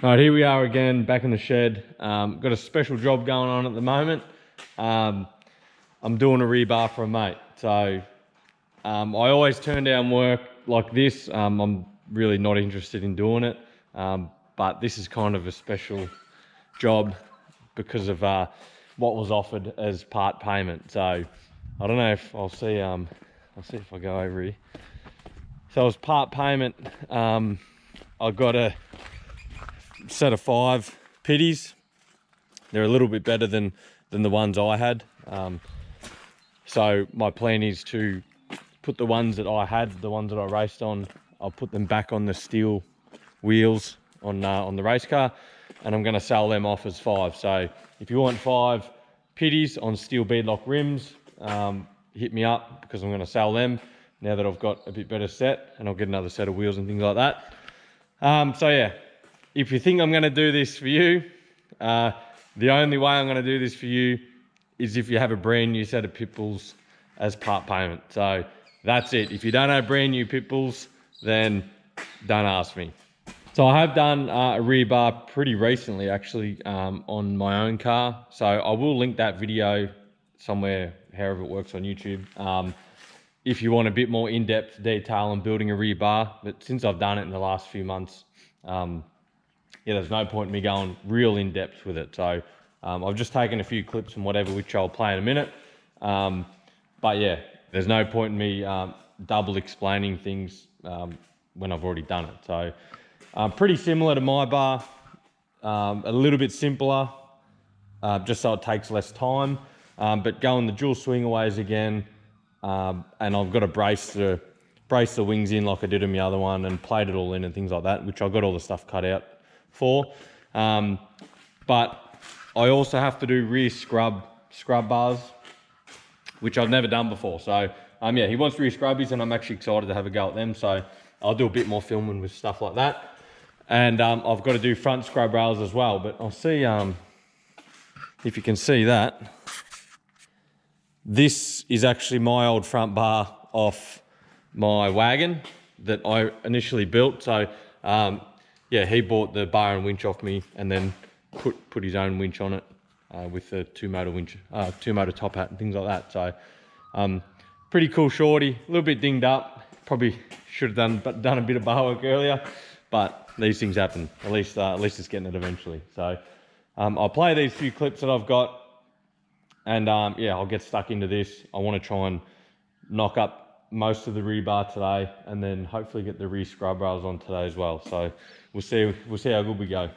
All right, here we are again, back in the shed. Got a special job going on at the moment. I'm doing a rebar for a mate. So I always turn down work like this. I'm really not interested in doing it. But this is kind of a special job because of what was offered as part payment. So I don't know if I'll see if I go over here. So as part payment, I got a set of 5 pitties. They're a little bit better than the ones I had. So my plan is to put the ones that I had, the ones that I raced on, I'll put them back on the steel wheels on the race car, and I'm going to sell them off as 5. So if you want 5 pitties on steel beadlock rims, hit me up because I'm going to sell them now that I've got a bit better set, and I'll get another set of wheels and things like that. So yeah, if you think I'm going to do this for you, the only way I'm going to do this for you is if you have a brand new set of pit bulls as part payment. So that's it. If you don't have brand new pit bulls, then don't ask me. So I have done a rear bar pretty recently, actually, on my own car. So I will link that video somewhere, however it works on YouTube, if you want a bit more in-depth detail on building a rear bar. But since I've done it in the last few months, yeah, there's no point in me going real in-depth with it. So I've just taken a few clips and whatever, which I'll play in a minute. But yeah, there's no point in me double explaining things when I've already done it. So pretty similar to my bar, a little bit simpler, just so it takes less time. But going the dual swingaways again, and I've got to brace the wings in like I did in the other one and plate it all in and things like that, which I've got all the stuff cut out for. But I also have to do rear scrub bars, which I've never done before. So yeah, he wants rear scrubbies, and I'm actually excited to have a go at them. So I'll do a bit more filming with stuff like that. And I've got to do front scrub rails as well, but I'll see if you can see that. This is actually my old front bar off my wagon that I initially built. So yeah, he bought the bar and winch off me and then put his own winch on it with the two motor top hat and things like that. So pretty cool Shorty, a little bit dinged up. Probably should have done a bit of bar work earlier, but these things happen. At least it's getting it eventually. So I'll play these few clips that I've got, and yeah, I'll get stuck into this. I want to try and knock up most of the rebar today, and then hopefully get the rear scrub rails on today as well. So we'll see how good we go.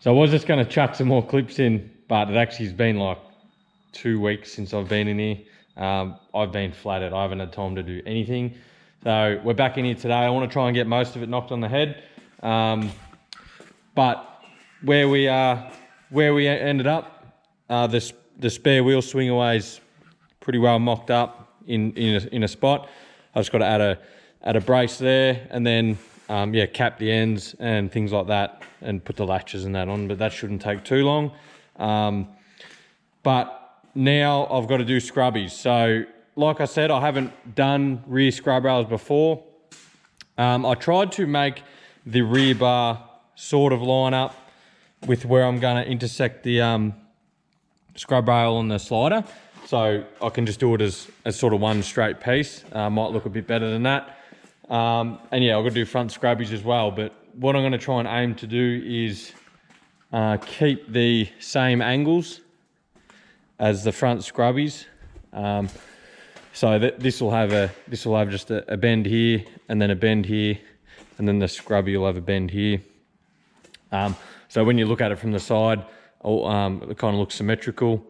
So I was just going to chuck some more clips in, but it actually has been like 2 weeks since I've been in here. I've been flattered. I haven't had time to do anything. So we're back in here today. I want to try and get most of it knocked on the head. But where we ended up, the spare wheel swing away's pretty well mocked up in a spot. I just got to add a brace there, and then yeah, cap the ends and things like that, and put the latches and that on, but that shouldn't take too long. But now I've got to do scrubbies. So like I said, I haven't done rear scrub rails before. I tried to make the rear bar sort of line up with where I'm going to intersect the scrub rail on the slider. So I can just do it as sort of one straight piece. Might look a bit better than that. And yeah, I've got to do front scrubbies as well. But what I'm going to try and aim to do is keep the same angles as the front scrubbies. So this will have just a bend here, and then a bend here, and then the scrubby will have a bend here. So when you look at it from the side, it kind of looks symmetrical.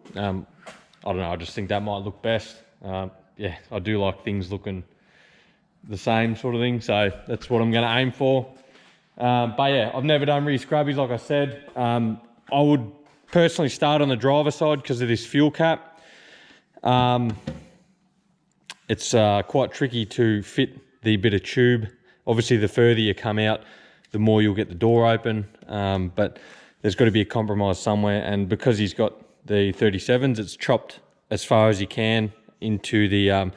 I don't know, I just think that might look best. Yeah, I do like things looking the same sort of thing, so that's what I'm going to aim for. But yeah, I've never done re-scrubbies, like I said. I would personally start on the driver side because of this fuel cap. It's quite tricky to fit the bit of tube. Obviously, the further you come out, the more you'll get the door open. But there's got to be a compromise somewhere. And because he's got the 37s, it's chopped as far as you can into the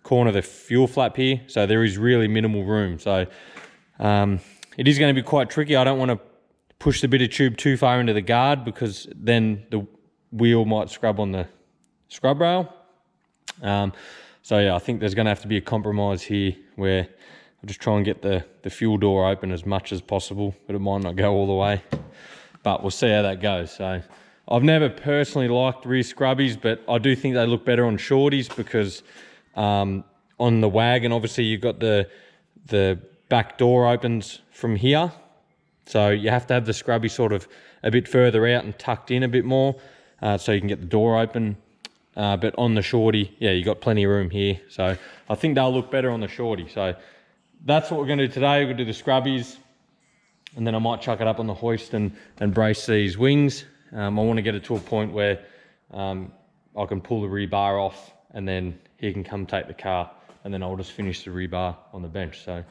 corner of the fuel flap here. So there is really minimal room. So it is going to be quite tricky. I don't want to push the bit of tube too far into the guard because then the wheel might scrub on the scrub rail. So yeah, I think there's going to have to be a compromise here where I'll just try and get the fuel door open as much as possible, but it might not go all the way. But we'll see how that goes. So I've never personally liked rear scrubbies, but I do think they look better on shorties because on the wagon, obviously you've got the back door opens from here. So you have to have the scrubby sort of a bit further out and tucked in a bit more so you can get the door open. But on the shorty, yeah, you got plenty of room here. So I think they'll look better on the shorty. So that's what we're going to do today. We're going to do the scrubbies, and then I might chuck it up on the hoist and brace these wings. I want to get it to a point where I can pull the rebar off, and then he can come take the car, and then I'll just finish the rebar on the bench. So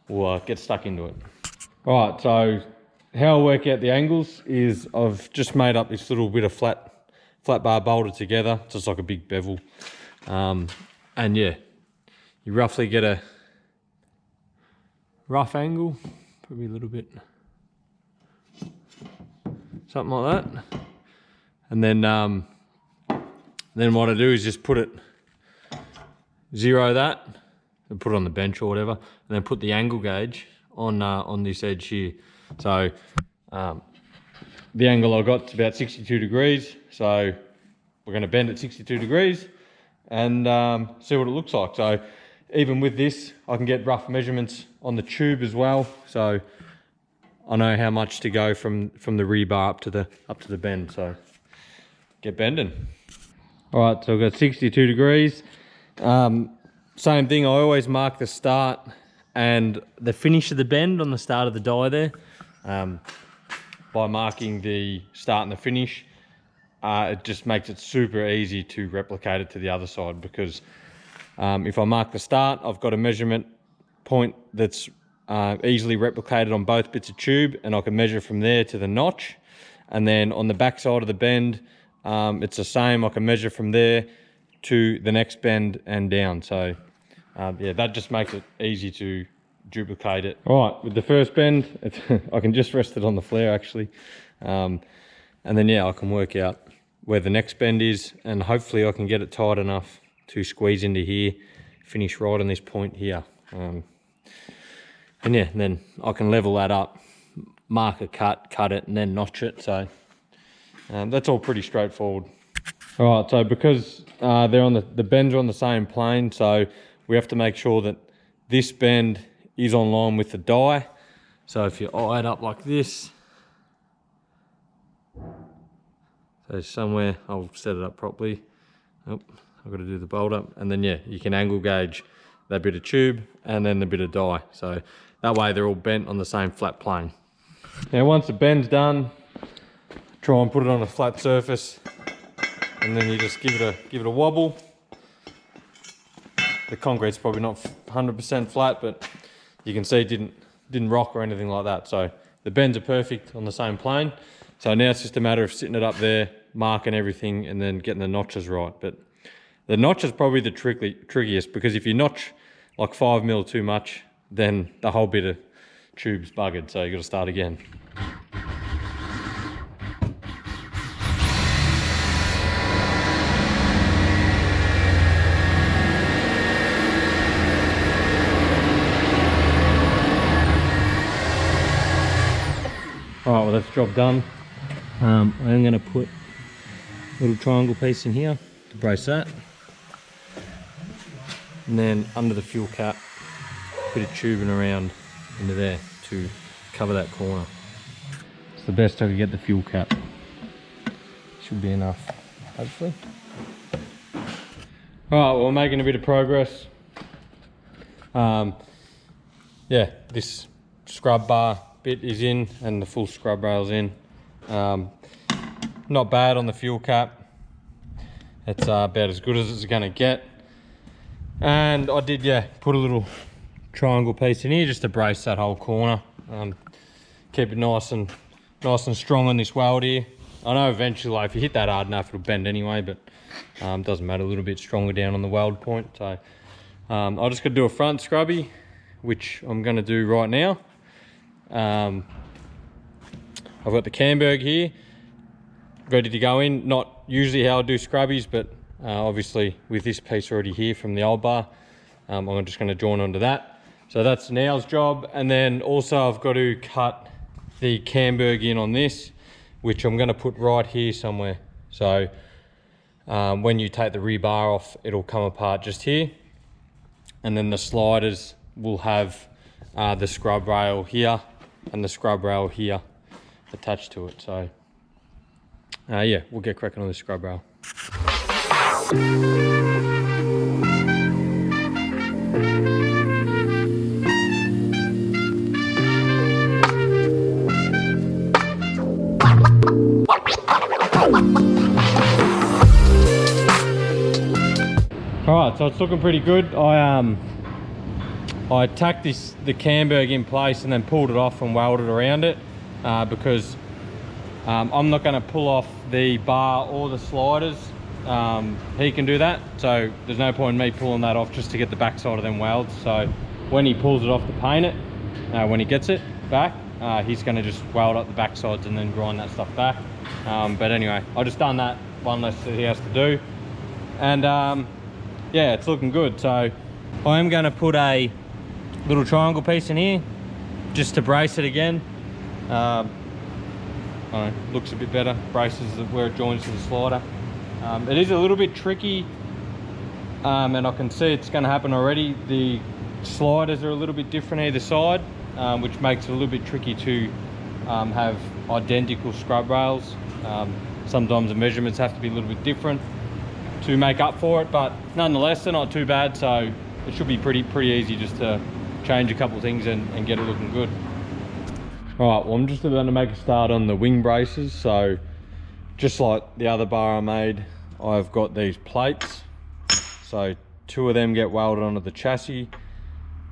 we'll get stuck into it. All right, so how I work out the angles is I've just made up this little bit of flat bar bolted together, just like a big bevel. And yeah, you roughly get a rough angle, probably a little bit, something like that. And then what I do is just zero that, and put it on the bench or whatever, and then put the angle gauge on this edge here. So the angle I got is about 62 degrees. So we're going to bend at 62 degrees and see what it looks like. So even with this, I can get rough measurements on the tube as well. So I know how much to go from the rebar up to the bend. So get bending. All right, so I've got 62 degrees. Same thing, I always mark the start and the finish of the bend on the start of the die there. By marking the start and the finish, it just makes it super easy to replicate it to the other side, because if I mark the start, I've got a measurement point that's easily replicated on both bits of tube, and I can measure from there to the notch. And then on the back side of the bend, it's the same. I can measure from there to the next bend and down. So yeah, that just makes it easy to duplicate it. All right, with the first bend, I can just rest it on the flare actually. And then yeah, I can work out where the next bend is, and hopefully I can get it tight enough to squeeze into here, finish right on this point here. And yeah, then I can level that up, mark a cut it, and then notch it. So that's all pretty straightforward. All right, so because they're on the bends are on the same plane, so we have to make sure that this bend is on line with the die. So if you eye it up like this, so somewhere, I'll set it up properly. Oh, I've got to do the bolt up, and then yeah, you can angle gauge that bit of tube and then the bit of die. So that way they're all bent on the same flat plane. Now once the bend's done, try and put it on a flat surface, and then you just give it a wobble. The concrete's probably not 100% flat, but you can see it didn't rock or anything like that. So the bends are perfect on the same plane. So now it's just a matter of sitting it up there, marking everything, and then getting the notches right. But the notch is probably the trickiest, because if you notch like 5mm too much, then the whole bit of tube's buggered. So you got to start again. well, that's job done. I'm going to put a little triangle piece in here to brace that. And then under the fuel cap, a bit of tubing around into there to cover that corner. It's the best I could get the fuel cap. Should be enough, hopefully. Alright, well, we're making a bit of progress. Yeah, this scrub bar bit is in and the full scrub rail's in. Not bad on the fuel cap. It's about as good as it's gonna get. And I did, yeah, put a little triangle piece in here just to brace that whole corner. Keep it nice and strong on this weld here. I know eventually, like, if you hit that hard enough, it'll bend anyway, but doesn't matter, a little bit stronger down on the weld point. So I just got to do a front scrubby, which I'm going to do right now. I've got the Camberg here, ready to go in. Not usually how I do scrubbies, but obviously with this piece already here from the old bar, I'm just going to join onto that. So that's now's job. And then also I've got to cut the Camberg in on this, which I'm going to put right here somewhere. So when you take the rebar off, it'll come apart just here. And then the sliders will have the scrub rail here and the scrub rail here attached to it. So yeah, we'll get cracking on the scrub rail. Alright, so it's looking pretty good. I tacked the Camberg in place and then pulled it off and welded around it because I'm not going to pull off the bar or the sliders. He can do that, so there's no point in me pulling that off just to get the backside of them welds. So when he pulls it off to paint it, when he gets it back, he's going to just weld up the backsides and then grind that stuff back. But anyway, I've just done that, one less that he has to do. And yeah, it's looking good. So I am going to put a little triangle piece in here just to brace it again. I don't know, looks a bit better, braces where it joins to the slider. It is a little bit tricky, and I can see it's going to happen already. The sliders are a little bit different either side, which makes it a little bit tricky to have identical scrub rails. Sometimes the measurements have to be a little bit different to make up for it, but nonetheless they're not too bad, so it should be pretty easy just to change a couple of things and get it looking good. All right, well, I'm just about to make a start on the wing braces. So just like the other bar I made, I've got these plates. So 2 of them get welded onto the chassis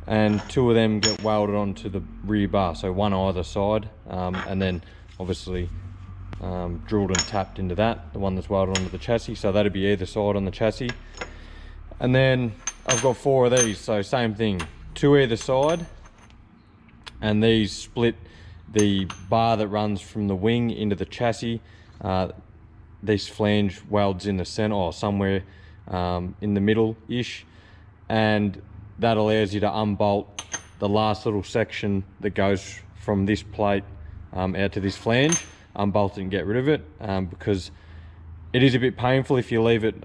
and 2 of them get welded onto the rear bar, so 1 either side, and then obviously drilled and tapped into that, the one that's welded onto the chassis. So that'd be either side on the chassis. And then I've got 4 of these, so same thing, 2 either side, and these split the bar that runs from the wing into the chassis. This flange welds in the center or somewhere in the middle ish, and that allows you to unbolt the last little section that goes from this plate out to this flange. Unbolt it and get rid of it, because it is a bit painful if you leave it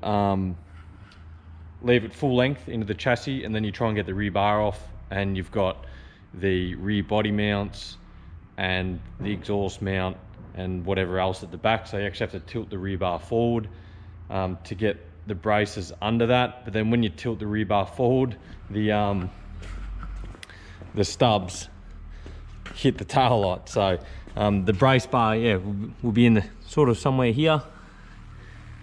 full length into the chassis and then you try and get the rear bar off and you've got the rear body mounts and the exhaust mount and whatever else at the back. So you actually have to tilt the rear bar forward to get the braces under that. But then when you tilt the rear bar forward, the stubs hit the tail light. So the brace bar, yeah, will be in the sort of somewhere here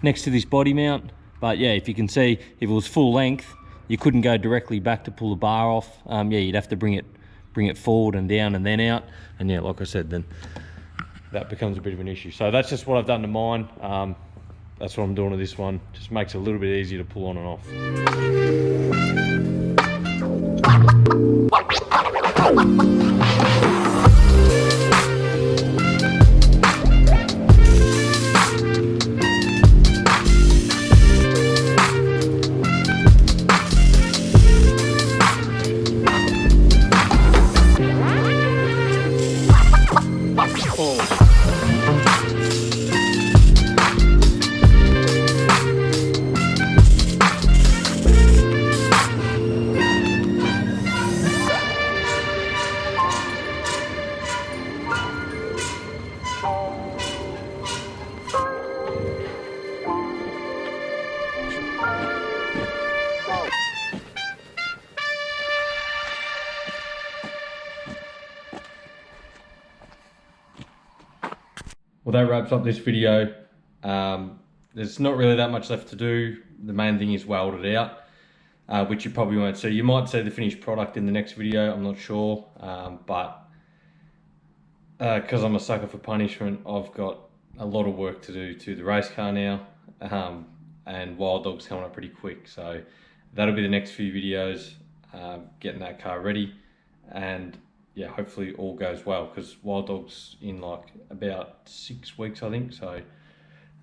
next to this body mount. But yeah, if you can see, if it was full length, you couldn't go directly back to pull the bar off. Yeah, you'd have to bring it forward and down and then out. And yeah, like I said, then that becomes a bit of an issue. So that's just what I've done to mine. That's what I'm doing to this one. Just makes it a little bit easier to pull on and off. Oh. Well, that wraps up this video. There's not really that much left to do. The main thing is weld it out, which you probably won't see. You might see the finished product in the next video, I'm not sure. But because I'm a sucker for punishment, I've got a lot of work to do to the race car now. And Wild Dog's coming up pretty quick. So that'll be the next few videos, getting that car ready. And yeah, hopefully all goes well, because Wild Dog's in like about 6 weeks, I think. So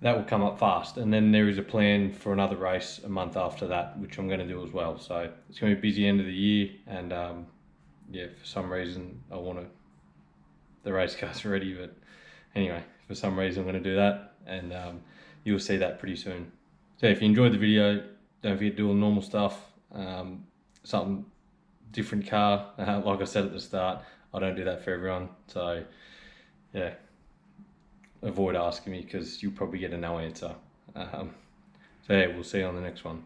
that will come up fast. And then there is a plan for another race a month after that, which I'm going to do as well. So it's going to be a busy end of the year. And yeah, for some reason I want the race cars ready. But anyway, for some reason I'm going to do that. And you'll see that pretty soon. So if you enjoyed the video, don't forget to do all the normal stuff. Something different car, like I said at the start, I don't do that for everyone, so yeah, avoid asking me because you'll probably get a no answer. So yeah, we'll see you on the next one.